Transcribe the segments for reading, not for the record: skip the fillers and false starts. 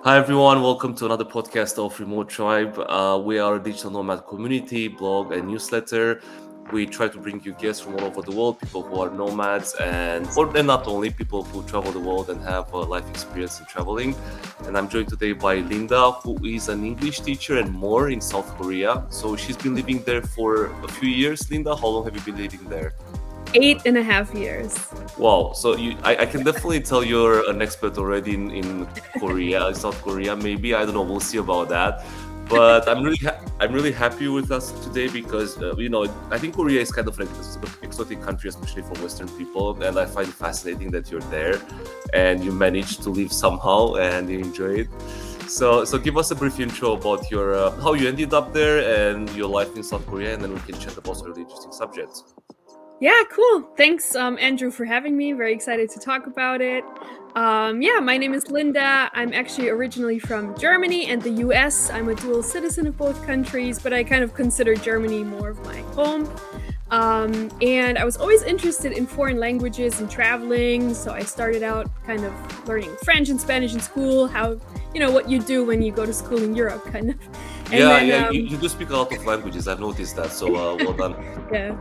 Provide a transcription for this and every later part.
Hi everyone, welcome to another podcast of Remote Tribe. We are a digital nomad community, blog, and newsletter. We try to bring you guests from all over the world, people who are nomads, and not only people who travel the world and have life experience in traveling. And I'm joined today by Linda, who is an English teacher and more in South Korea. So she's been living there for a few years. Linda, how long have you been living there? 8.5 years. Wow, so I can definitely tell you're an expert already in Korea, South Korea. Maybe I don't know. We'll see about that. But I'm really happy with us today because I think Korea is kind of like this exotic country, especially for Western people, and I find it fascinating that you're there and you managed to live somehow and you enjoy it. So give us a brief intro about your how you ended up there and your life in South Korea, and then we can chat about some really interesting subjects. Yeah, cool. Thanks, Andrew, for having me. Very excited to talk about it. My name is Linda. I'm actually originally from Germany and the US. I'm a dual citizen of both countries, but I kind of consider Germany more of my home. And I was always interested in foreign languages and traveling, so I started out kind of learning French and Spanish in school, what you do when you go to school in Europe, kind of. And You do speak a lot of languages. I've noticed that. So well done. Yeah.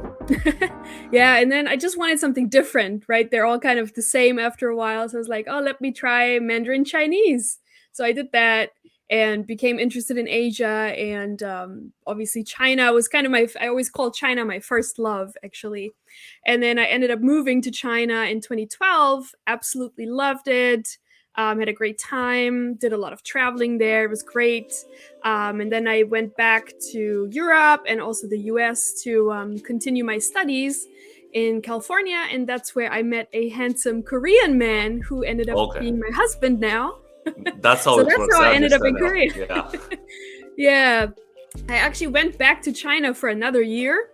Yeah, and then I just wanted something different, right? They're all kind of the same after a while. So I was like, oh, let me try Mandarin Chinese. So I did that and became interested in Asia. And obviously, China was kind of I always call China my first love, actually. And then I ended up moving to China in 2012, absolutely loved it. Had a great time, did a lot of traveling there. It was great. And then I went back to Europe and also the US to continue my studies in California. And that's where I met a handsome Korean man who ended up Okay, being my husband now. that's how So it that's works. how I I ended up in understand now. Korea. Yeah. Yeah. I actually went back to China for another year.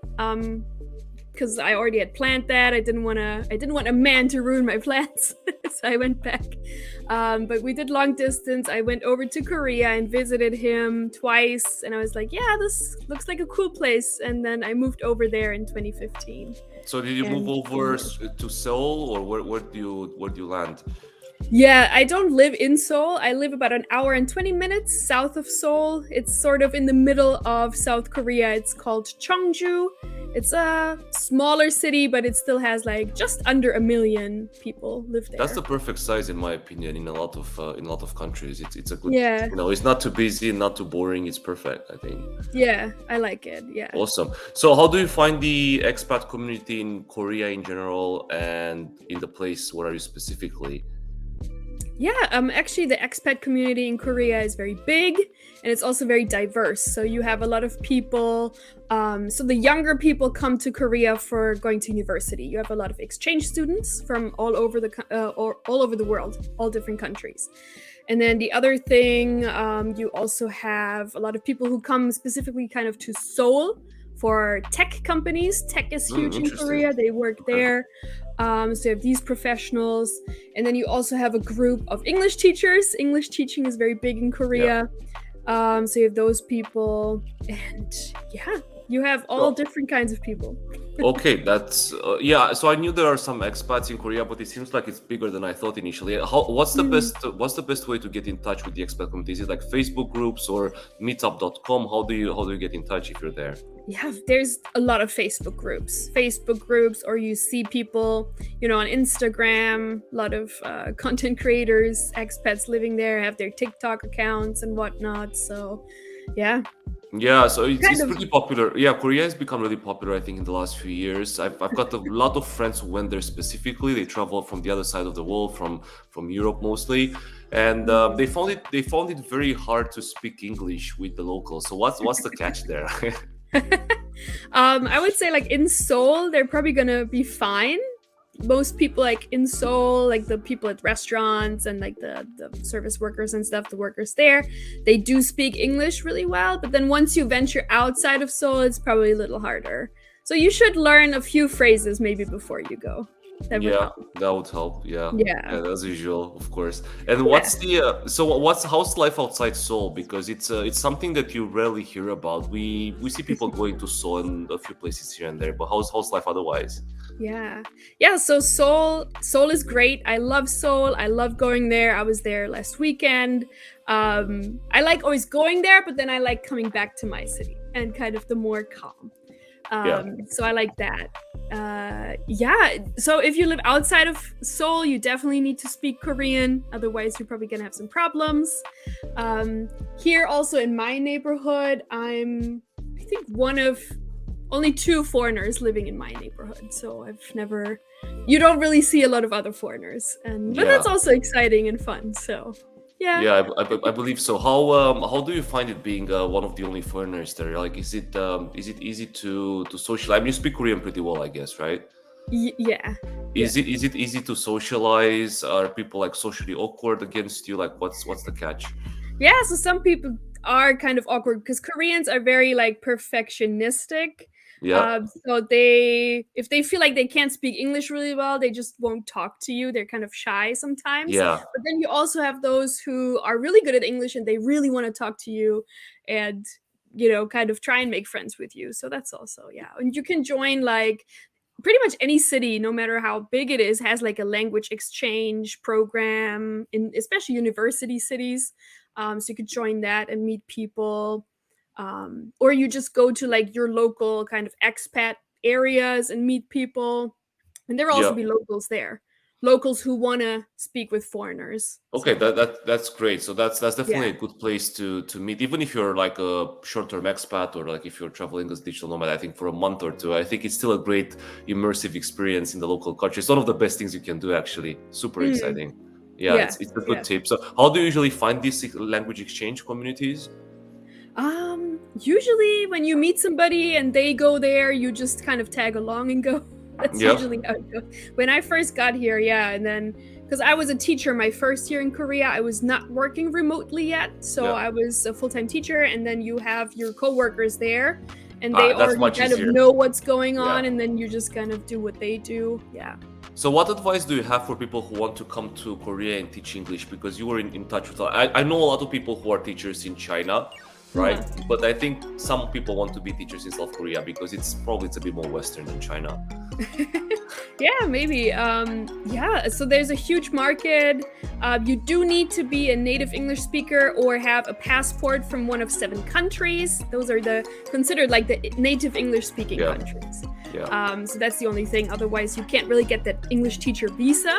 Because I already had planned that. I didn't want a man to ruin my plans. So I went back. But we did long distance. I went over to Korea and visited him twice. And I was like, yeah, this looks like a cool place. And then I moved over there in 2015. So did you move And over to Seoul, or where do you land? yeah, I don't live in Seoul. I live about an hour and 20 minutes south of Seoul. It's sort of in the middle of South Korea. It's called Cheongju. It's a smaller city, but it still has like just under 1 million people live That's there. the perfect size, in my opinion, in a lot of countries. It's a good, Yeah, it's not too busy, not too boring. It's perfect, I think. yeah, I like it. Yeah. Awesome. So how do you find the expat community in Korea in general, and in the place where are you specifically? Yeah, actually the expat community in Korea is very big and it's also very diverse. So you have a lot of people. So the younger people come to Korea for going to university. You have a lot of exchange students from all over all over the world, all different countries. And then the other thing, you also have a lot of people who come specifically kind of to Seoul for tech companies. Tech is huge in Interesting. Korea. They work Okay. there. So you have these professionals, and then you also have a group of English teachers. English teaching is very big in Yeah. Korea. So you have those people, and yeah, you have all So different kinds of people. okay, that's yeah. So I knew there are some expats in Korea, but it seems like it's bigger than I thought initially. Mm. What's the best way to get in touch with the expat community? Is it like Facebook groups or Meetup.com? How do you get in touch if you're there? Yeah, there's a lot of Facebook groups, or you see people, on Instagram. A lot of content creators, expats living there, have their TikTok accounts and whatnot. So, yeah, Yeah, so it's kind of. pretty popular. Yeah, Korea has become really popular, I think, in the last few years. I've got a lot of friends who went there specifically. They traveled from the other side of the world, from Europe mostly, and they found it very hard to speak English with the locals. So what's the catch there? I would say like in Seoul, they're probably gonna be fine. Most people like in Seoul, like the people at restaurants and like the service workers and stuff, the workers there, they do speak English really well. But then once you venture outside of Seoul, it's probably a little harder. So you should learn a few phrases maybe before you go. That would Yeah, help. that would help. Yeah, Yeah. and as usual, of course. And Yeah. what's the so what's how's life outside Seoul? Because it's something that you rarely hear about. We see people going to Seoul and a few places here and there, but how's life otherwise? Yeah. Yeah, so Seoul is great. I love Seoul. I love going there. I was there last weekend. I like always going there, but then I like coming back to my city and kind of the more calm. Yeah, So I like that. Yeah, so if you live outside of Seoul, you definitely need to speak Korean. Otherwise, you're probably gonna have some problems. Here, also in my neighborhood, I think one of only two foreigners living in my neighborhood. So you don't really see a lot of other foreigners, but that's yeah. also exciting and fun. So yeah. Yeah, I believe so. How do you find it being one of the only foreigners there? Like, is it easy to socialize? I mean, you speak Korean pretty well, I guess, right? Yeah. Yeah. Is it easy to socialize? Are people like socially awkward against you? Like, what's the catch? Yeah, so some people are kind of awkward because Koreans are very like perfectionistic. Yeah, So if they feel like they can't speak English really well, they just won't talk to you. They're kind of shy sometimes. yeah, But then you also have those who are really good at English and they really want to talk to you and kind of try and make friends with you. So that's also, yeah. And you can join like pretty much any city, no matter how big it is, has like a language exchange program in especially university cities. So you could join that and meet people, or you just go to like your local kind of expat areas and meet people, and there will also yeah. be locals who want to speak with foreigners. Okay, So that's great. So that's definitely yeah. a good place to meet, even if you're like a short-term expat or like if you're traveling as digital nomad. I think for a month or two, I think it's still a great immersive experience in the local culture. It's one of the best things you can do, actually. Super Mm, exciting. Yeah, yeah, it's a good yeah. tip. So, how do you usually find these language exchange communities? Usually when you meet somebody and they go there, you just kind of tag along and go. That's Yeah, usually how it goes. When I first got here, yeah, and then because I was a teacher my first year in Korea, I was not working remotely yet, so yeah. I was a full-time teacher, and then you have your coworkers there, and they That's already much kind of easier. know what's going Yeah. on, and then you just kind of do what they do. Yeah. So, what advice do you have for people who want to come to Korea and teach English? Because you were in touch with, I know a lot of people who are teachers in China, right? Uh-huh. But I think some people want to be teachers in South Korea because it's a bit more Western than China. Yeah, maybe. Yeah, so there's a huge market. You do need to be a native English speaker or have a passport from one of 7 countries. Those are considered like the native English speaking Yeah, countries. yeah, So that's the only thing. Otherwise, you can't really get that English teacher visa.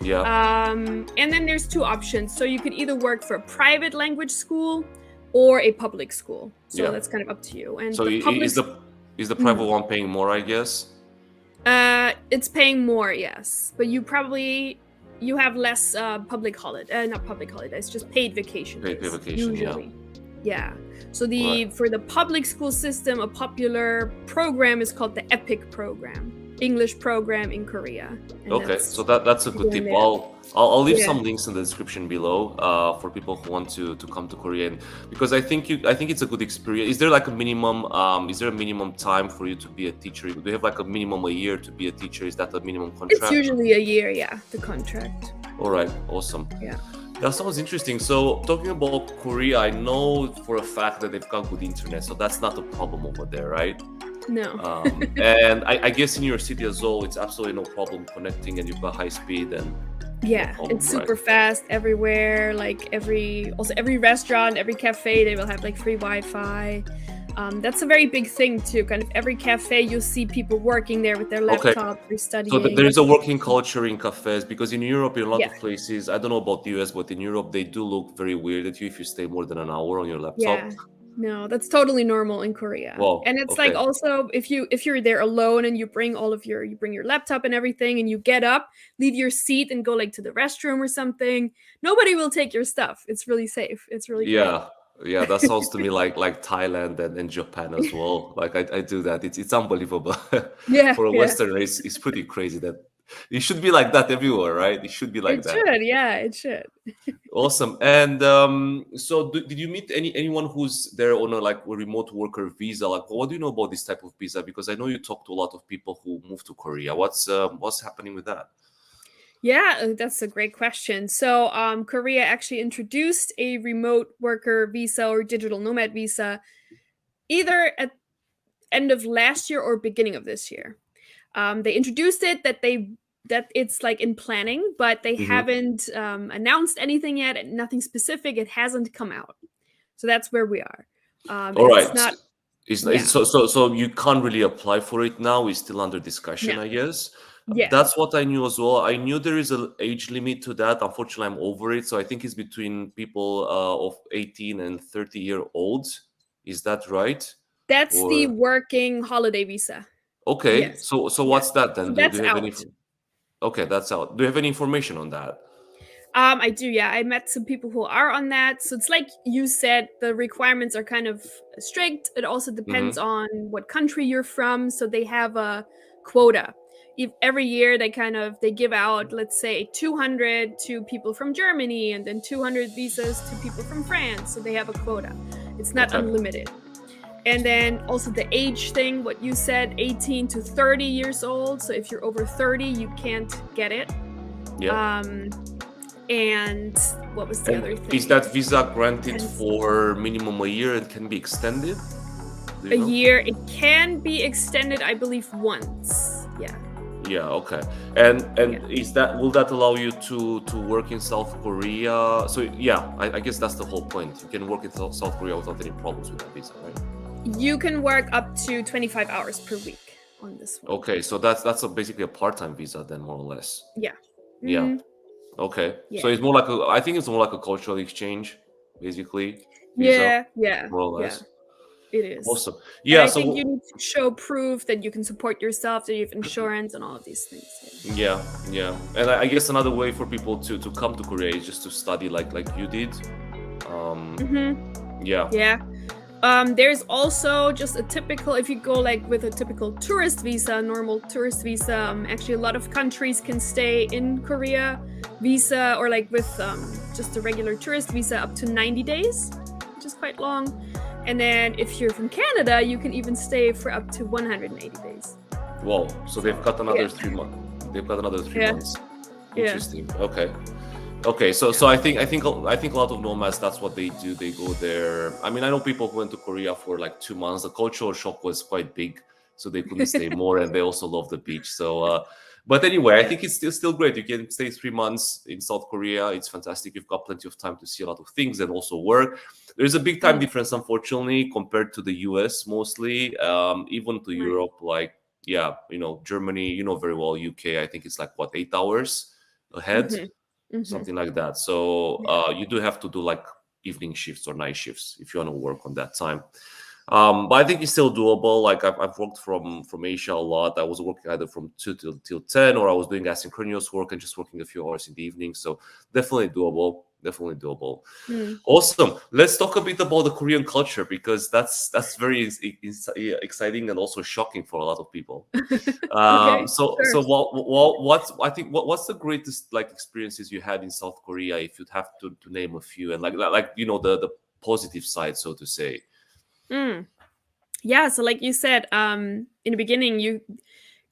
yeah, And then there's 2 options. So you could either work for a private language school or a public school. So yeah. that's kind of up to you. And So the public, is the private one paying more, I guess? it's paying more, yes, but you have less public holiday, not public holidays, just paid vacation Paid days vacation, yeah. usually. Yeah. So Right. for the public school system, a popular program is called the EPIC program, English program in Korea, and Okay, that's so that's a good going tip. there. I'll leave Yeah. some links in the description below for people who want to come to Korea, because I think it's a good experience. Is there like a minimum is there a minimum time for you to be a teacher? Do you have like a minimum a year to be a teacher? Is that a minimum It's contract? usually a year, yeah, the contract. All right, awesome. Yeah. That sounds interesting. So talking about Korea, I know for a fact that they've got good internet, so that's not a problem over there, right? No. And I guess in your city as well, it's absolutely no problem connecting, and you've got high speed and no Yeah, problem, it's right? super fast everywhere. Like every restaurant, every cafe, they will have like free Wi-Fi. That's a very big thing too. Kind of every cafe, you'll see people working there with their Okay. laptop, they're So studying. there is a working culture in cafes, because in Europe, in a lot Yeah, of places, I don't know about the US, but in Europe, they do look very weird at you if you stay more than an hour on your laptop. yeah. No, that's totally normal in Korea. Wow. And it's like Okay. also if you're there alone and you bring your laptop and everything and you get up, leave your seat and go like to the restroom or something, nobody will take your stuff. It's really safe. It's really great. Yeah. Yeah, that sounds to me like Thailand and Japan as well. Like I do that. It's unbelievable. Yeah, For a yeah. Westerner, it's pretty crazy that. It should be like that everywhere, right? It should be like It that. should, yeah, it should. Awesome. And so, did you meet anyone who's there on a like a remote worker visa? Like, what do you know about this type of visa? Because I know you talk to a lot of people who move to Korea. What's happening with that? Yeah, that's a great question. So, Korea actually introduced a remote worker visa or digital nomad visa either at end of last year or beginning of this year. They introduced it that it's like in planning, but they Hmm. haven't announced anything yet. Nothing specific. It hasn't come out. So that's where we are. All It's right. not. It's Yeah. so you can't really apply for it now. It's still under discussion, No. I guess. Yeah. That's what I knew as well. I knew there is an age limit to that. Unfortunately, I'm over it. So I think it's between people of 18 and 30-year olds. Is that right? That's the Or working holiday visa. okay. Yes. So Yeah. what's that then? So Do that's you have any? out. Okay, that's out. Do you have any information on that? I do, yeah. I met some people who are on that. So it's like you said, the requirements are kind of strict. It also depends Mm-hmm. on what country you're from. So they have a quota. If every year they give out, let's say, 200 to people from Germany and then 200 visas to people from France. So they have a quota. It's not Okay. unlimited. And then also the age thing, what you said, 18 to 30 years old. So if you're over 30, you can't get it. Yeah. Um, and what was the And other is thing? that visa granted Depends. for minimum a year and can be extended? Do A you know? year. It can be extended, I believe, once. Yeah. Yeah, okay. And Yeah. is that will that allow you to work in South Korea? So yeah, I guess that's the whole point. You can work in South Korea without any problems with that visa, right? You can work up to 25 hours per week on this one. Okay, so that's basically a part-time visa then, more or less. Yeah. Yeah. Hmm. Okay. So Yeah. it's more like I think it's more like a cultural exchange, basically, visa, Yeah. Yeah. more or Yeah. less. It is. Awesome. And Yeah. I think you So need to show proof that you can support yourself, that you have insurance and all of these things. yeah, yeah. And I guess another way for people to come to Korea is just to study like you did. Yeah. Yeah. Yeah. There's also just a typical, if you go like with a typical tourist visa, normal tourist visa, actually a lot of countries can stay in Korea visa or like with just a regular tourist visa up to 90 days, which is quite long. And then if you're from Canada, you can even stay for up to 180 days. Wow. So they've So, got another yeah. 3 months. They've got another three Yeah. months. Yeah. Interesting. Okay. Okay. So Yeah. so I think a lot of nomads, that's what they do. They go there. I mean, I know people who went to Korea for like 2 months. The cultural shock was quite big, so they couldn't stay more, and they also love the beach. So but anyway, I Yeah. think it's still great. You can stay 3 months in South Korea. It's fantastic. You've got plenty of time to see a lot of things and also work. There's a big time Mm, difference, unfortunately, compared to the US mostly, even to right. Europe. Like, yeah, Germany, very well. UK, I think it's like what, 8 hours ahead, Mm-hmm. Mm-hmm. something like that. So Yeah. you do have to do like evening shifts or night shifts if you want to work on that time. But I think it's still doable. Like I've worked from Asia a lot. I was working either from 2 till 10, or I was doing asynchronous work and just working a few hours in the evening. So definitely doable. Definitely doable. Mm. Awesome. Let's talk a bit about the Korean culture, because that's very exciting and also shocking for a lot of people. Okay. Sure. So what's the greatest like experiences you had in South Korea, if you'd have to name a few, and like the positive side, so to say. Mm. Yeah, so like you said, in the beginning, you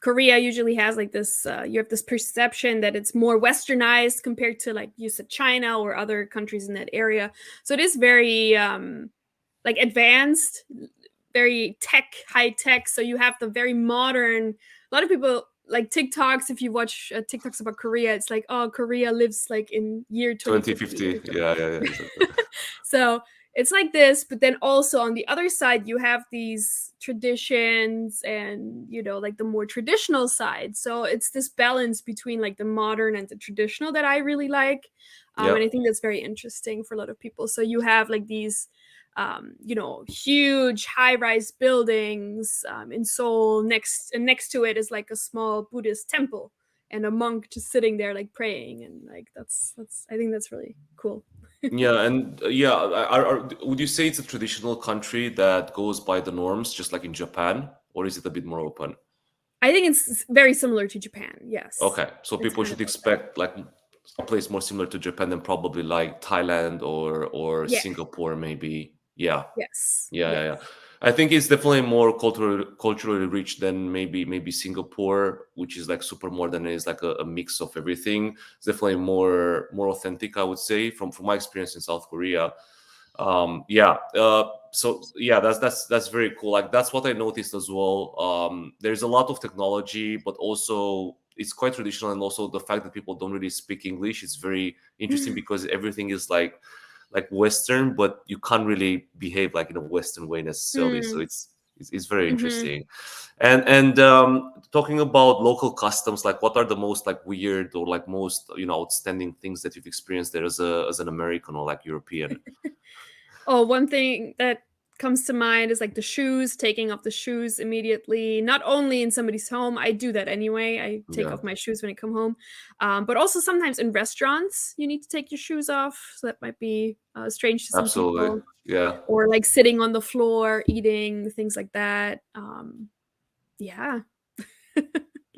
Korea usually has like this. You have this perception that it's more westernized compared to like you said China or other countries in that area. So it is very like advanced, very high tech. So you have the very modern. A lot of people like TikToks. If you watch TikToks about Korea, it's like, oh, Korea lives like in year 2050 or 2050. something. Yeah, yeah, yeah, exactly. So it's like this, but then also on the other side, you have these traditions and, like the more traditional side. So it's this balance between like the modern and the traditional that I really like. And I Yep. think that's very interesting for a lot of people. So you have like these, huge high-rise buildings in Seoul. Next to it is like a small Buddhist temple and a monk just sitting there like praying, and like that's I think that's really cool. Yeah, and yeah, would you say it's a traditional country that goes by the norms, just like in Japan, or is it a bit more open? I think it's very similar to Japan. Yes, Okay, so it's people kind of should like that. expect like a place more similar to Japan than probably like Thailand or Yeah. Singapore, maybe. Yeah, Yes. yeah, yeah, yeah. Yes. I think it's definitely more culturally rich than maybe Singapore, which is like super modern and is like a mix of everything. It's definitely more authentic, I would say, from my experience in South Korea. Yeah, so yeah, that's very cool. Like that's what I noticed as well. There's a lot of technology, but also it's quite traditional, and also the fact that people don't really speak English is very interesting because everything is like Western, but you can't really behave like in a Western way necessarily. So Mm. it's very Hmm. interesting. And talking about local customs, like what are the most like weird or like most outstanding things that you've experienced there as an American or like European? Oh, one thing that comes to mind is like the shoes, taking off the shoes immediately. Not only in somebody's home, I do that anyway. I take Yeah, off my shoes when I come home, but also sometimes in restaurants, you need to take your shoes off. So that might be strange to some absolutely. people, Yeah, or like sitting on the floor, eating things like that. Yeah, a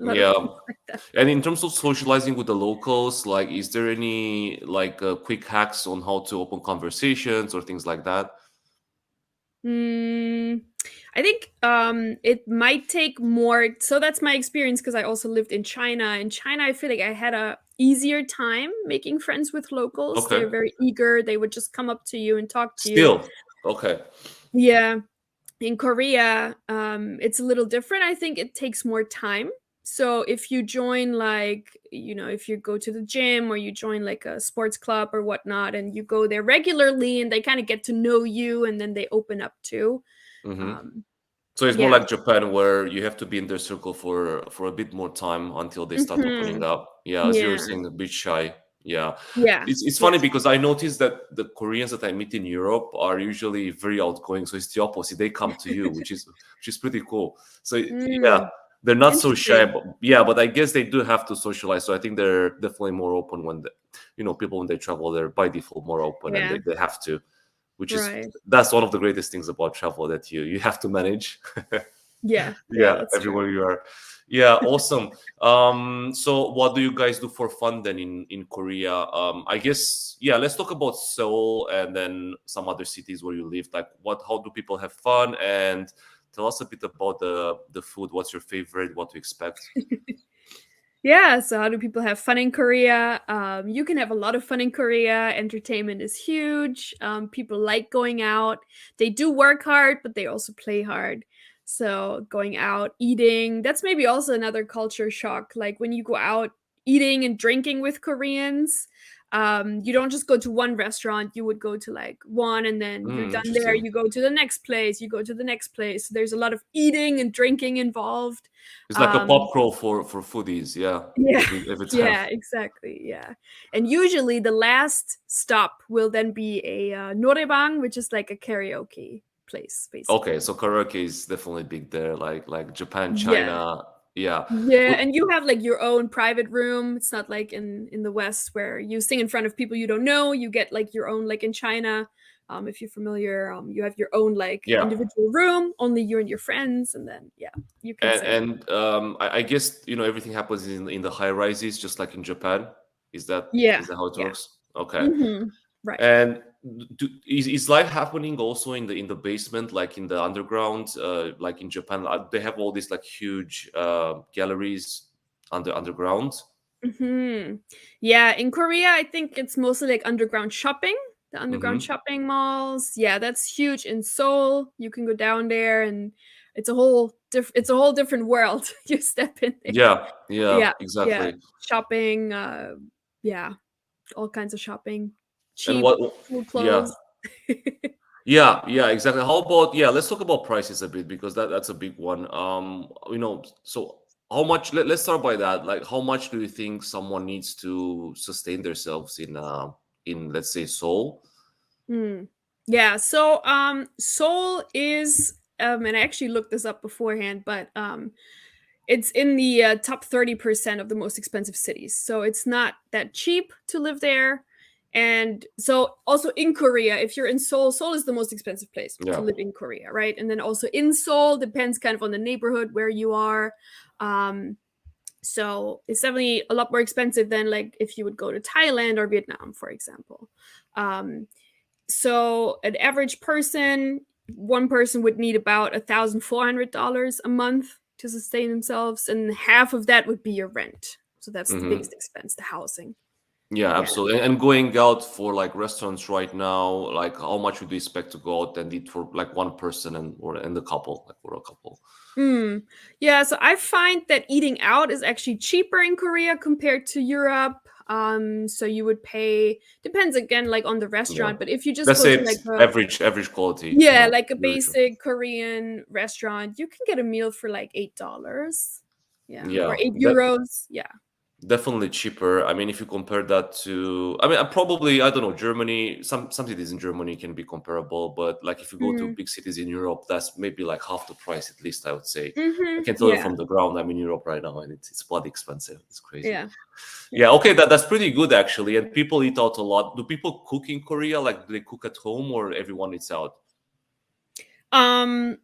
lot of yeah. things like that. And in terms of socializing with the locals, like, is there any like quick hacks on how to open conversations or things like that? Mm, I think it might take more. So that's my experience because I also lived in China. In China, I feel like I had a easier time making friends with locals. Okay. They're very eager. They would just come up to you and talk to you. Still, okay. Yeah. In Korea, it's a little different. I think it takes more time. So if you join like, if you go to the gym or you join like a sports club or whatnot, and you go there regularly and they kind of get to know you and then they open up too. Hmm. Um, So it's more yeah. like Japan, where you have to be in their circle for a bit more time until they start opening Mhm. up. Yeah, as you were Yeah. saying, a bit shy. Yeah, Yeah. it's funny Yeah. because I noticed that the Koreans that I meet in Europe are usually very outgoing. So it's the opposite. They come to you, which is pretty cool. So yeah, Mm. they're not so shy. Interesting. But yeah, but I guess they do have to socialize. So I think they're definitely more open when people when they travel, they're by default more open, and Yeah. they have to, which is Right. that's one of the greatest things about travel that you have to manage. Yeah. Yeah, Yeah, that's true. everywhere you are. Yeah, awesome. So what do you guys do for fun then in Korea? I guess yeah, let's talk about Seoul and then some other cities where you live. Like how do people have fun, and tell us a bit about the food. What's your favorite? What to expect? Yeah, so how do people have fun in Korea? You can have a lot of fun in Korea. Entertainment is huge. People like going out. They do work hard, but they also play hard. So going out, eating, that's maybe also another culture shock. Like when you go out eating and drinking with Koreans, you don't just go to one restaurant, you would go to like one, and then you're done there, Interesting. you go to the next place, you go to the next place. So there's a lot of eating and drinking involved. It's like a Um, pop crawl for foodies. Yeah, yeah, every time. yeah, exactly. Yeah. And usually the last stop will then be a norebang, which is like a karaoke place, Okay, basically. so karaoke is definitely big there. Like Japan, Yeah. China. Yeah. Yeah, Well, and you have like your own private room. It's not like in the West where you sing in front of people you don't know. You get like your own, like in China. If you're familiar, you have your own like yeah. individual room, only you and your friends, and then yeah, you can sing. And I guess everything happens in the high rises, just like in Japan. Is that Yeah, is that how it yeah. works? Okay. Hmm. Right. And is life happening also in the basement, like in the underground, like in Japan? They have all these like huge galleries underground. Hmm. Yeah, in Korea, I think it's mostly like underground shopping, the underground Hmm. shopping malls. Yeah, that's huge in Seoul. You can go down there, and it's a whole different world. You step in there. Yeah, yeah, Yeah, yeah, exactly. shopping. Yeah, all kinds of shopping, And cheap, what? cool Yeah, clothes. yeah, exactly. How about let's talk about prices a bit because that's a big one. So how much? Let's start by that. Like, how much do you think someone needs to sustain themselves in let's say Seoul? Hmm. Yeah, so Seoul is and I actually looked this up beforehand, but it's in the top 30% of the most expensive cities. So it's not that cheap to live there. And so also in Korea, if you're in Seoul, Seoul is the most expensive place to Yeah. live in Korea, right? And then also in Seoul, depends kind of on the neighborhood where you are. Um, so it's definitely a lot more expensive than like if you would go to Thailand or Vietnam, for example. Um, so an average person, one person would need about $1,400 a month to sustain themselves, and half of that would be your rent. So that's the Hmm. biggest expense, the housing. Yeah, Yeah. absolutely. And going out for like restaurants right now, like how much would you expect to go out and eat for like one person and the couple, like for a couple? Mm. Yeah, so I find that eating out is actually cheaper in Korea compared to Europe. So you would pay, depends again like on the Yeah. restaurant, but if you just Let's go say to like it's a, average quality, yeah, like a usual. basic Korean restaurant, you can get a meal for like $8. Yeah, or Yeah, 8 that euros. Yeah. definitely cheaper. I mean, if you compare that to, I mean, probably, I don't know, Germany, some cities in Germany can be comparable, but like if you go to Mm. big cities in Europe, that's maybe like half the price at least, I would say. I Mhm. can tell you Yeah. from the ground, I'm in Europe right now and it's bloody expensive. It's crazy. Yeah. Yeah, Yeah. okay, that's pretty good actually. And people eat out a lot. Do people cook in Korea? Like, do they cook at home or everyone eats out?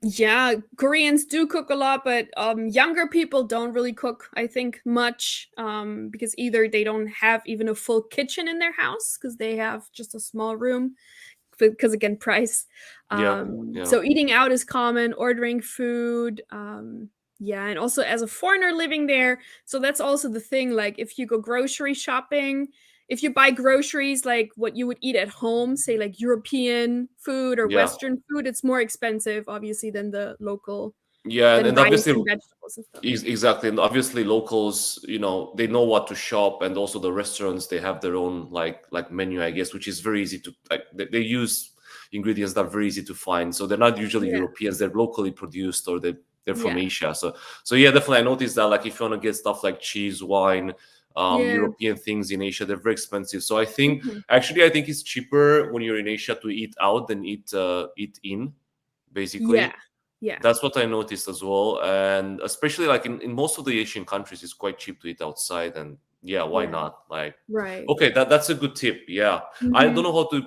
Yeah, Koreans do cook a lot, but younger people don't really cook, I think, much. Because either they don't have even a full kitchen in their house because they have just a small room, because again, price. Yeah, yeah, So eating out is common, ordering food. Yeah, and also as a foreigner living there, so that's also the thing. Like if you go grocery shopping, if you buy groceries like what you would eat at home, say like European food or yeah. Western food, it's more expensive, obviously, than the local, Yeah, than and rice obviously and vegetables and stuff. exactly, and obviously locals, they know what to shop, and also the restaurants they have their own like menu, I guess, which is very easy to like. They use ingredients that are very easy to find, so they're not usually Yeah, Europeans; they're locally produced or they're from yeah, Asia. So yeah, definitely, I noticed that like if you want to get stuff like cheese, wine, yeah, European things in Asia, they're very expensive. So mhm, I think it's cheaper when you're in Asia to eat out than eat in, yeah, basically. yeah, That's what I noticed as well. And especially like in most of the Asian countries, it's quite cheap to eat outside. And yeah, why yeah. not? Like, Right. okay, that's a good tip. Yeah. I don't Hmm. know how to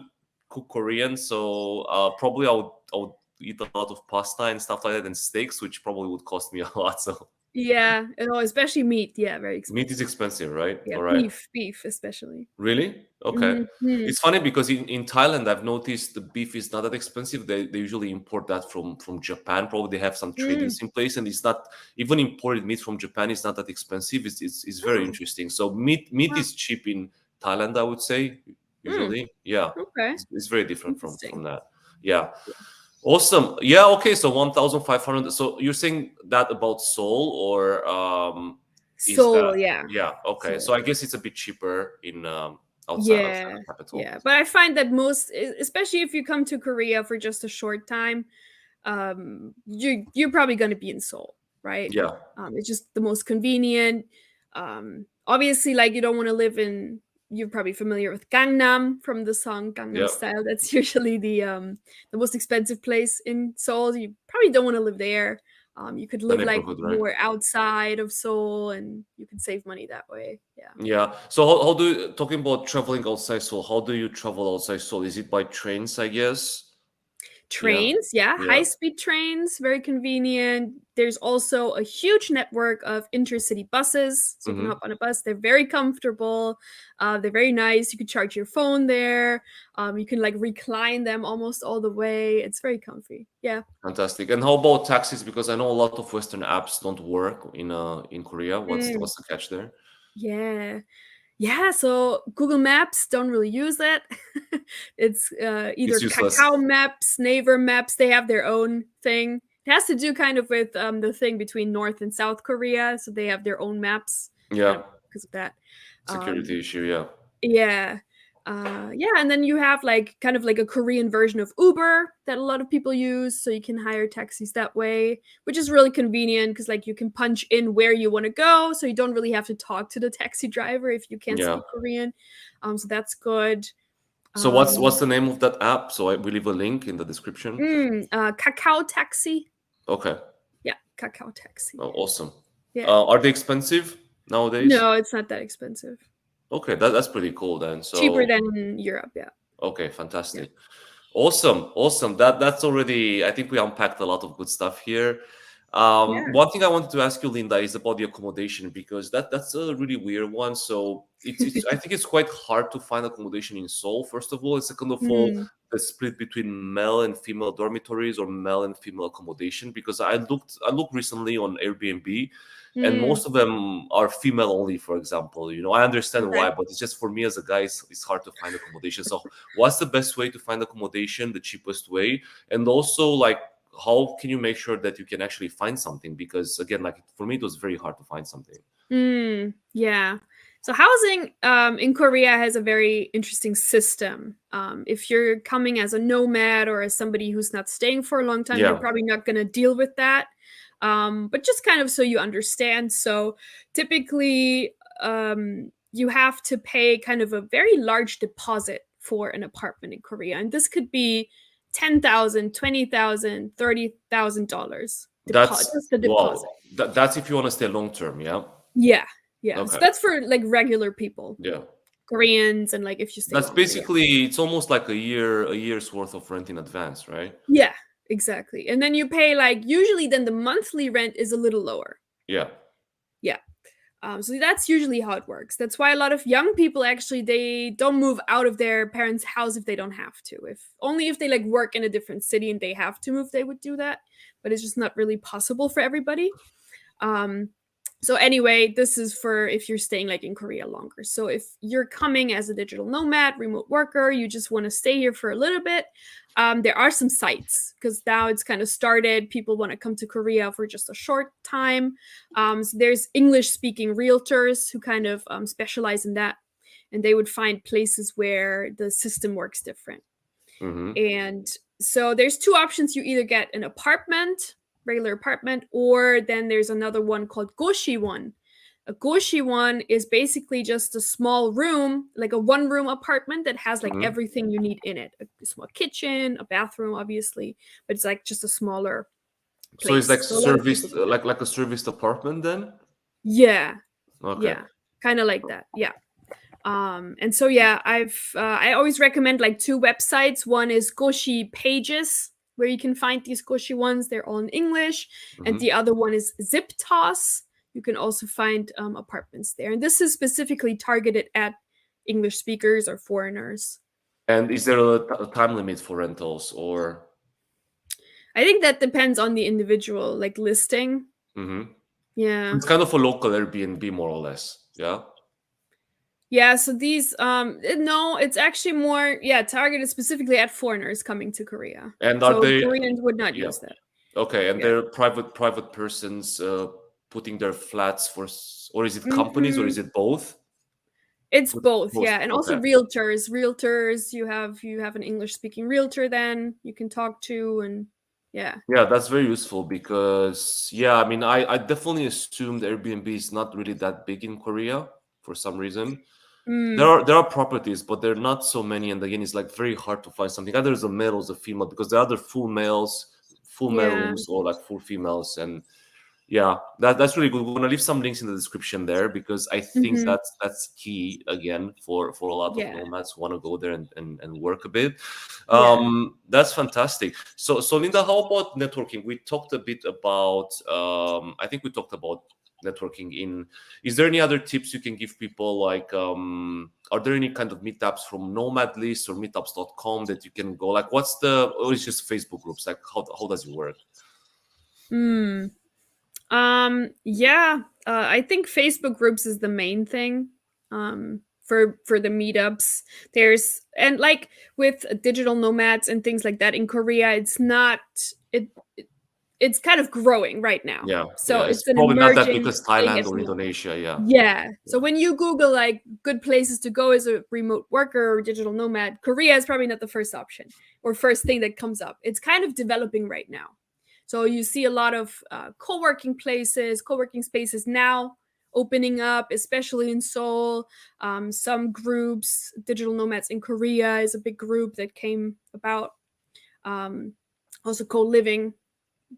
cook Korean, so probably I would eat a lot of pasta and stuff like that and steaks, which probably would cost me a lot. So Yeah, and especially meat. Yeah, very meat is expensive. expensive, right? Yeah, All right. beef especially. Really? Okay. Mhm. It's funny because in Thailand, I've noticed the beef is not that expensive. They usually import that from Japan. Probably they have some Mm. tradings in place, and it's not even imported meat from Japan is not that expensive. It's very Oh, interesting. So meat wow. is cheap in Thailand, I would say. Mm. Usually, yeah, Okay. it's very different from Interesting. that. Yeah, awesome. Yeah, okay. So 1,500. So you're saying that about Seoul, or is that Seoul, yeah. yeah? Okay. So Seoul. I guess it's a bit cheaper in outside Yeah. the capital. Yeah. But I find that most, especially if you come to Korea for just a short time, you're probably going to be in Seoul, right? Yeah, It's just the most convenient. Obviously, like you don't want to live in. You're probably familiar with Gangnam from the song Gangnam yeah. Style. That's usually the most expensive place in Seoul. You probably don't want to live there. You could The live like neighborhood, right? more outside of Seoul, and you could save money that way. Yeah. Yeah. So how do you talking about traveling outside Seoul? How do you travel outside Seoul? Is it by trains? I guess. Yeah, Trains, yeah, yeah, high-speed trains, very convenient. There's also a huge network of intercity buses, so you can hop hmm on a bus. They're very comfortable. They're very nice. You can charge your phone there. You can like recline them almost all the way. It's very comfy. Yeah. fantastic. And how about taxis? Because I know a lot of Western apps don't work in Korea. Mm, What's the catch there? yeah. Yeah, so Google Maps don't really use it. It's It's either useless. Kakao Maps, Naver Maps, they have their own thing. It has to do kind of with the thing between North and South Korea, so they have their own maps, kind Yeah, of because of that. security Um, issue. Yeah. yeah. Yeah, and then you have like kind of like a Korean version of Uber that a lot of people use, so you can hire taxis that way, which is really convenient because like you can punch in where you want to go, so you don't really have to talk to the taxi driver if you can't Yeah. speak Korean. So that's good. So what's Um, the name of that app? So we leave a link in the description. Kakao Taxi. Okay. Yeah, Kakao Taxi. Oh, awesome. Yeah. Are they expensive nowadays? No, it's not that expensive. Okay, that's pretty cool then. Cheaper So than in Europe. Yeah. okay, Yeah. fantastic. Awesome, awesome. That's already. I think we unpacked a lot of good stuff here. Yeah. One thing I wanted to ask you, Linda, is about the accommodation because that's a really weird one. So it's I think it's quite hard to find accommodation in Seoul. First of all, and second of all, Mm, the split between male and female dormitories or male and female accommodation. Because I looked recently on Airbnb, and mm, most of them are female only. For example, I understand okay. why, but it's just for me as a guy, it's hard to find accommodation. So what's the best way to find accommodation, the cheapest way, and also like how can you make sure that you can actually find something, because again, like for me it was very hard to find something. Yeah. So housing in Korea has a very interesting system. If you're coming as a nomad or as somebody who's not staying for a long time, you're Yeah, probably not going to deal with that. But just kind of so you understand. So typically, you have to pay kind of a very large deposit for an apartment in Korea. And this could be 10,000, 20,000, $30,000 deposit, that's just a wow. deposit. That's if you want to stay long term. Yeah. Yeah, yeah. So Okay. that's for like regular people, Yeah, Koreans, and like if you stay that's longer. Yeah. basically, it's almost like a year's worth of rent in advance, right? Yeah, exactly. And then you pay like usually then the monthly rent is a little lower. Yeah. Yeah. So that's usually how it works. That's why a lot of young people actually they don't move out of their parents' house if they don't have to. If only if they like work in a different city and they have to move, they would do that. But it's just not really possible for everybody. Um, so anyway, this is for if you're staying like in Korea longer. So if you're coming as a digital nomad, remote worker, you just want to stay here for a little bit. There are some sites because now it's kind of started. People want to come to Korea for just a short time. So there's English speaking realtors who kind of specialize in that. And they would find places where the system works different. Mm-hmm. And so there's two options. You either get an apartment, regular apartment, or then there's another one called goshi one. A goshi one is basically just a small room, like a one room apartment that has like Mm-hmm. everything you need in it. A small kitchen, a bathroom, obviously, but it's like just a smaller So it's like place. So a lot of people serviced, do that. like a serviced apartment then. Yeah, Okay. yeah. Kind of like that. Yeah. And so yeah, I always recommend like two websites. One is Goshi Pages, where you can find these Goshi ones. They're all in English, and Mm-hmm. the other one is Zip Toss. You can also find apartments there, and this is specifically targeted at English speakers or foreigners. And is there a time limit for rentals or? I think that depends on the individual like listing. Mm-hmm. Yeah. It's kind of a local Airbnb, more or less. Yeah. Yeah, so these no, it's actually more targeted specifically at foreigners coming to Korea. And are So they? Koreans would not Yeah. use that. Okay. And Yeah. they're private persons putting their flats for, or is it companies, or is Mm, it both? it's both, Both. yeah, and also Okay. realtors. Realtors, you have an English speaking realtor then you can talk to, and yeah. Yeah, that's very useful because yeah, I mean, I definitely assumed Airbnb is not really that big in Korea for some reason. There Mm, are there are properties, but there are not so many, and again, it's like very hard to find something. Either it's a male or it's a female, because there are other full males, full male yeah. rooms, or like full females, and yeah, that's really good. We're gonna leave some links in the description there because I think Hmm. that's key again for a lot of Yeah. nomads who want to go there and work a bit. Yeah. That's fantastic. So Linda, how about networking? We talked a bit about I think we talked about networking in. Is there any other tips you can give people? Like, are there any kind of meetups from Nomad List or meetups.com that you can go? Like, what's the, or it's just Facebook groups? Like, how does it work? Mm. Yeah, I think Facebook groups is the main thing. For the meetups, there's and like with digital nomads and things like that in Korea, it's not it. It's kind of growing right now, Yeah, so yeah. It's it's an probably not that good emerging as thing. Thailand It's or not. Indonesia. Yeah, Yeah. So yeah, when you Google like good places to go as a remote worker or digital nomad, Korea is probably not the first option or first thing that comes up. It's kind of developing right now. So you see a lot of co-working places, co-working spaces now opening up, especially in Seoul. Some groups, digital nomads in Korea is a big group that came about. Um, Also co-living.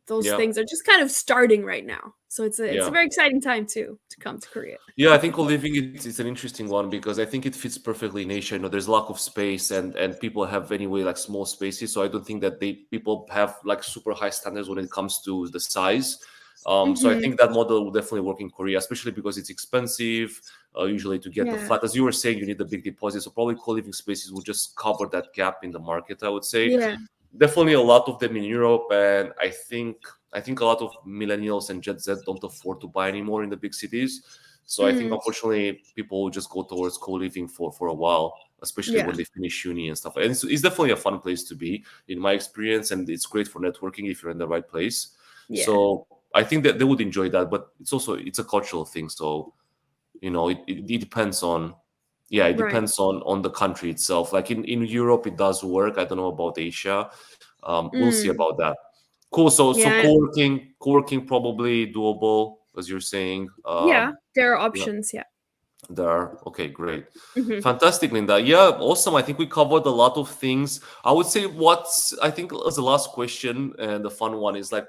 those Yeah. things are just kind of starting right now. So it's a Yeah. very exciting time too to come to Korea. Yeah, I think co-living is an interesting one because I think it fits perfectly in Asia. You know, there's lack of space, and people have anyway like small spaces. So I don't think that people have like super high standards when it comes to the size. So I Hmm. think that model will definitely work in Korea, especially because it's expensive. Usually to get the Yeah. flat, as you were saying, you need a big deposit. So probably co-living spaces will just cover that gap in the market, I would say. Yeah. Definitely a lot of them in Europe, and I think a lot of millennials and Gen Z don't afford to buy anymore in the big cities. So I think Mm. unfortunately people will just go towards co-living for a while, especially Yeah. when they finish uni and stuff. And it's definitely a fun place to be, in my experience, and it's great for networking if you're in the right place. Yeah. So I think that they would enjoy that, but it's a cultural thing. So it depends on, yeah, it Right. depends on the country itself. Like in Europe it does work. I don't know about Asia. We'll see Mm. about that. Cool. So Yeah. co-working probably doable, as you're saying. Yeah. There are Yeah, options. Yeah. there are. Okay, great. Hmm. Fantastic, Linda. Yeah, awesome. I think we covered a lot of things. I would say I think as the last question and the fun one is like,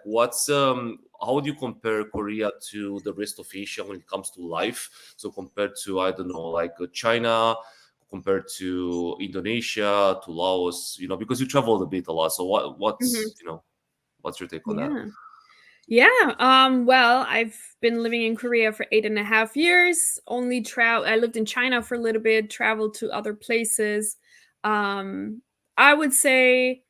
how do you compare Korea to the rest of Asia when it comes to life? So compared to, I don't know, like China, compared to Indonesia, to Laos, because you traveled a lot. So Hmm. what's your take on that? Yeah. Yeah. Well, I've been living in Korea for 8.5 years. I lived in China for a little bit, traveled to other places. Um, I would say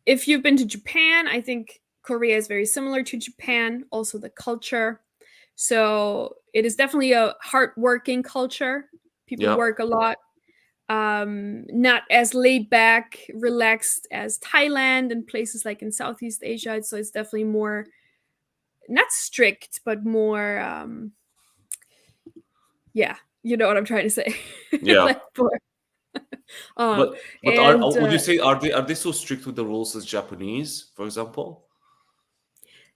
if you've been to Japan, I think Korea is very similar to Japan, also the culture. So it is definitely a hardworking culture. People Yeah. work a lot. Not as laid back, relaxed as Thailand and places like in Southeast Asia. So it's definitely more not strict, but more yeah, you know what I'm trying to say. Yeah. Like more um But and would you say are they so strict with the rules as Japanese, for example?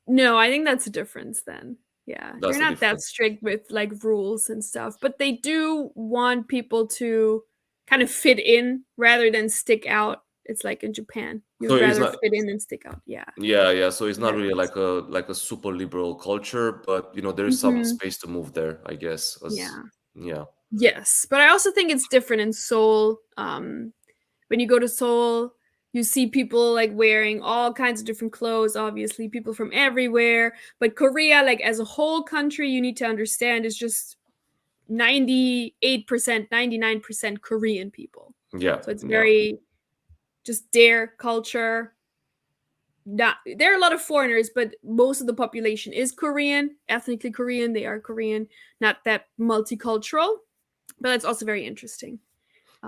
no, I think that's a difference then. Yeah, they're That's the not that difference. strict with like rules and stuff, but they do want people to kind of fit in rather than stick out. It's like in Japan, So you'd it's rather not. fit in than stick out. Yeah, Yeah, yeah. So it's not really difference. like a super liberal culture, but there is some Hmm. space to move there, I guess. As Yeah. Yeah, Yes, but I also think it's different in Seoul. When you go to Seoul, you see people like wearing all kinds of different clothes, obviously, people from everywhere. But Korea, like as a whole country, you need to understand is just 98%, 99% Korean people. yeah, So it's yeah, very just their culture. Not there are a lot of foreigners, but most of the population is Korean, ethnically Korean. They are Korean, not that multicultural. But that's also very interesting.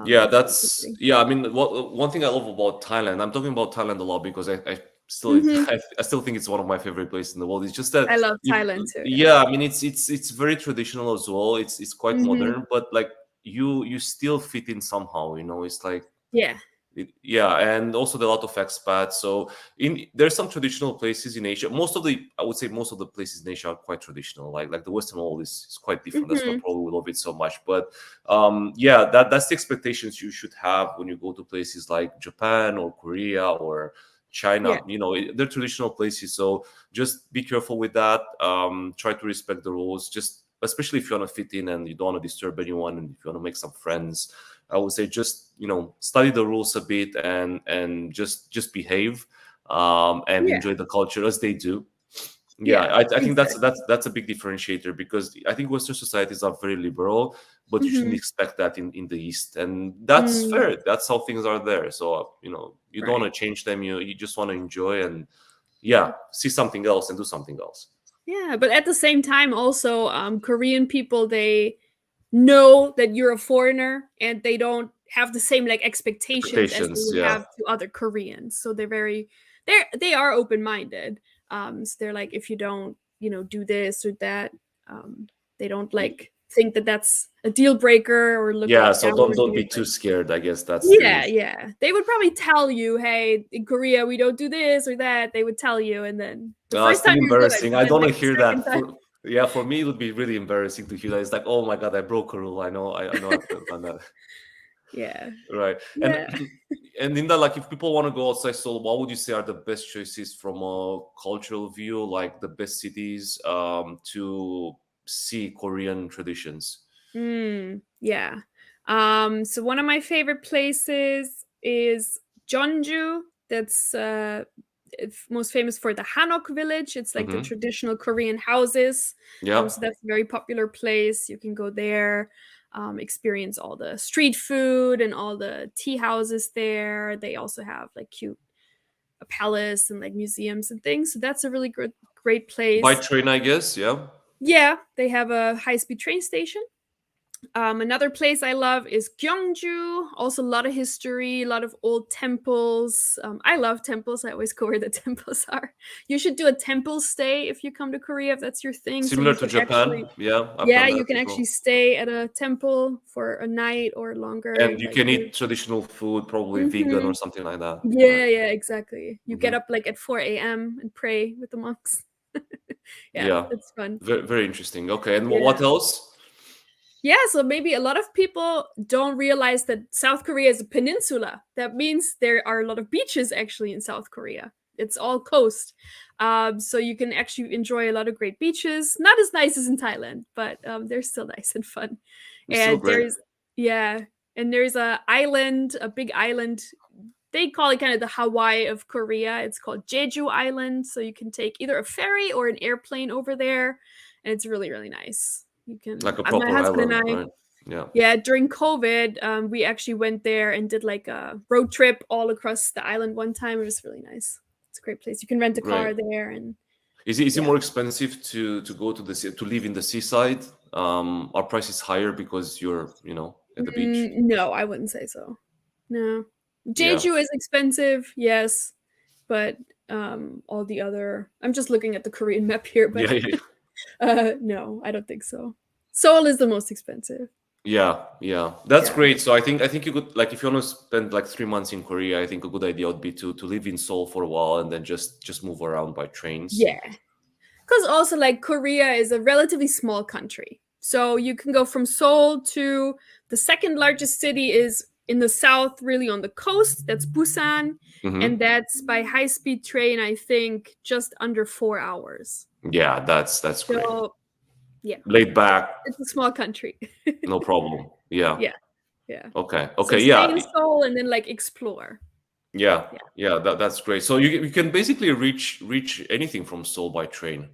yeah. So That's considering. yeah. I mean, one thing I love about Thailand. I'm talking about Thailand a lot because I still Hmm. I still think it's one of my favorite places in the world. It's just that I love you, Thailand too. Yeah. yeah. I mean, it's very traditional as well. It's quite Hmm. modern, but like you still fit in somehow. It's like Yeah. yeah, and also there are a lot of expats. So there's some traditional places in Asia. I would say most of the places in Asia are quite traditional. Like the Western world is quite different. That's why Hmm. probably we love it so much. But yeah, that's the expectations you should have when you go to places like Japan or Korea or Yeah. China. They're traditional places. So just be careful with that. Try to respect the rules. Just especially if you want to fit in and you don't want to disturb anyone, and if you want to make some friends, I would say just study the rules a bit and just behave, and Yeah. enjoy the culture as they do. Yeah, Yeah. I think that's Exactly. that's that's a big differentiator because I think Western societies are very liberal, but you shouldn't Hmm. expect that in the East, and that's Mm, fair. That's how things are there. So you don't right. want to change them. You just want to enjoy and Yeah. yeah, see something else and do something else. Yeah. But at the same time, also, Korean people, they know that you're a foreigner and they don't have the same like expectations as they Expectations, would yeah. have to other Koreans. So they are open-minded. So they're like, if you don't, do this or that, they don't like think that that's a deal breaker or look Yeah, like so down don't or don't think be it's too like, scared. I guess that's yeah, the yeah. They would probably tell you, hey, in Korea we don't do this or that. They would tell you, and then the It's first still time you're good, embarrassing. but I then don't like want to the hear second that. time, For me, it would be really embarrassing to hear that. It's like, oh my god, I broke a rule. I know I've done that. Yeah. Right. And Yeah. and Linda, like if people want to go outside Seoul, what would you say are the best choices from a cultural view, like the best cities to see Korean traditions? Yeah. So one of my favorite places is Jeonju. That's most famous for the Hanok village. It's like the Hmm. traditional Korean houses. Yeah. So that's a very popular place. You can go there, experience all the street food and all the tea houses there. They also have like cute a palace and like museums and things. So that's a really great By place. train, I guess. Yeah. Yeah, they have a high-speed train station. Another place I love is Gyeongju. Also, a lot of history, a lot of old temples. I love temples. I always go where the temples are. You should do a temple stay if you come to Korea, if that's your thing. So Similar you to can actually, Japan. Yeah, I've yeah, done you that can as actually well. stay at a temple for a night or longer. And you Like, can eat traditional food, probably vegan or mhm. something like that. Right. Yeah, yeah, exactly. You get Hmm. up like at 4 a.m. and pray with the monks. Yeah, Yeah. it's fun. Very, very interesting. Okay. And what Yeah. else? Yeah, so maybe a lot of people don't realize that South Korea is a peninsula. That means there are a lot of beaches actually in South Korea. It's all coast. So you can actually enjoy a lot of great beaches. Not as nice as in Thailand, but they're still nice and fun. It's still And great. yeah, and there's a island, a big island. They call it kind of the Hawaii of Korea. It's called Jeju Island. So you can take either a ferry or an airplane over there. And it's really, really nice. You can, Like a my proper husband and island, I, right? Yeah. yeah, during COVID, we actually went there and did like a road trip all across the island one time. It was really nice. It's a great place. You can rent a Right. car there, and Is it yeah. more expensive to go to to live in the seaside? Are prices higher because you're at the beach? No, I wouldn't say so. No, Yeah. Jeju is expensive, yes, but all the other. I'm just looking at the Korean map here, Yeah, but yeah, no, I don't think so. Seoul is the most expensive. yeah, yeah. That's Yeah. great. So I think you could, like, if you want to spend like 3 months in Korea, I think a good idea would be to live in Seoul for a while and then just move around by trains. Yeah. Because also, like, Korea is a relatively small country. So you can go from Seoul to the second largest city is in the south, really on the coast. That's Busan. And Hmm. that's by high speed train, I think, just under 4 hours. Yeah, that's great. So, yeah, Laid it's, back, it's a small country. no problem. Yeah. Yeah, yeah. Okay. So Okay. stay Yeah. in Seoul and then, like, explore. Yeah. Yeah. Yeah. That's great. So you can basically reach anything from Seoul by train.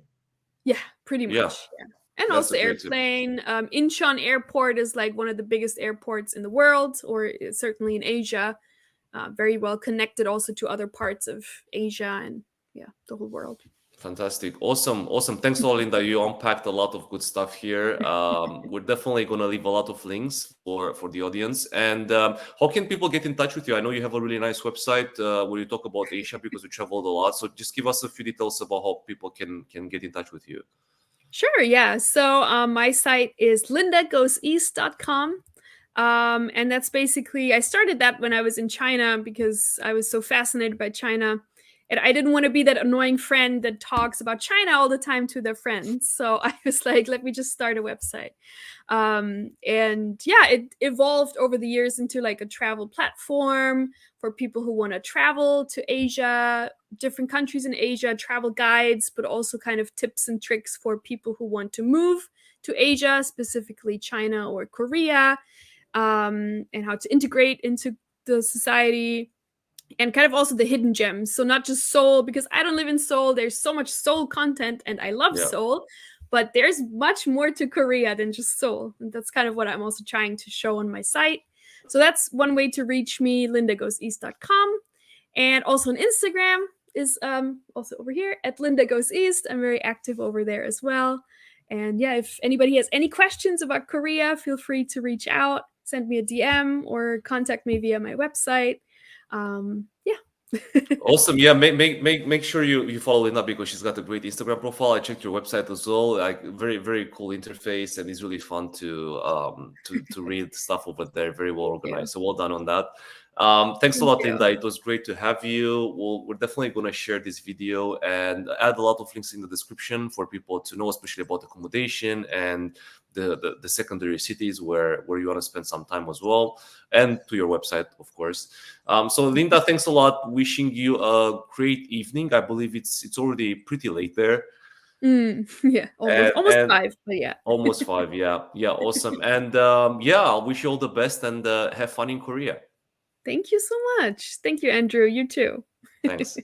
Yeah, pretty Yeah. much. Yeah. And That's a also great tip. airplane. Incheon Airport is like one of the biggest airports in the world, or certainly in Asia. Very well connected also to other parts of Asia and yeah, the whole world. Fantastic. Awesome. Awesome. Thanks a lot, Linda. You unpacked a lot of good stuff here. We're definitely going to leave a lot of links for the audience. And how can people get in touch with you? I know you have a really nice website where you talk about Asia because you traveled a lot. So just give us a few details about how people can get in touch with you. Sure, yeah. So my site is lindagoeseast.com. And that's basically, I started that when I was in China because I was so fascinated by China. And I didn't want to be that annoying friend that talks about China all the time to their friends. So I was like, let me just start a website. And yeah, it evolved over the years into like a travel platform for people who want to travel to Asia, different countries in Asia, travel guides, but also kind of tips and tricks for people who want to move to Asia, specifically China or Korea, and how to integrate into the society and kind of also the hidden gems. So not just Seoul, because I don't live in Seoul. There's so much Seoul content, and I love Yeah. Seoul, but there's much more to Korea than just Seoul. And that's kind of what I'm also trying to show on my site. So that's one way to reach me, lindagoeseast.com. And also on Instagram is also over here at Linda Goes East. I'm very active over there as well. And yeah, if anybody has any questions about Korea, feel free to reach out, send me a DM, or contact me via my website. Yeah. Awesome. Yeah, make sure you follow Linda because she's got a great Instagram profile. I checked your website as well. Like very, very cool interface, and it's really fun to read stuff over there. Very well Thank you. organized. So well done on that. Thanks a Thank lot, you. Linda. It was great to have you. We're definitely going to share this video and add a lot of links in the description for people to know, especially about accommodation and the secondary cities where you want to spend some time as well, and to your website, of course. So Linda, thanks a lot. Wishing you a great evening. I believe it's already pretty late there. Yeah, almost And 5, but yeah. almost 5. Yeah, yeah, awesome. And yeah, I wish you all the best and have fun in Korea. Thank you so much. Thank you, Andrew. You too. Thanks.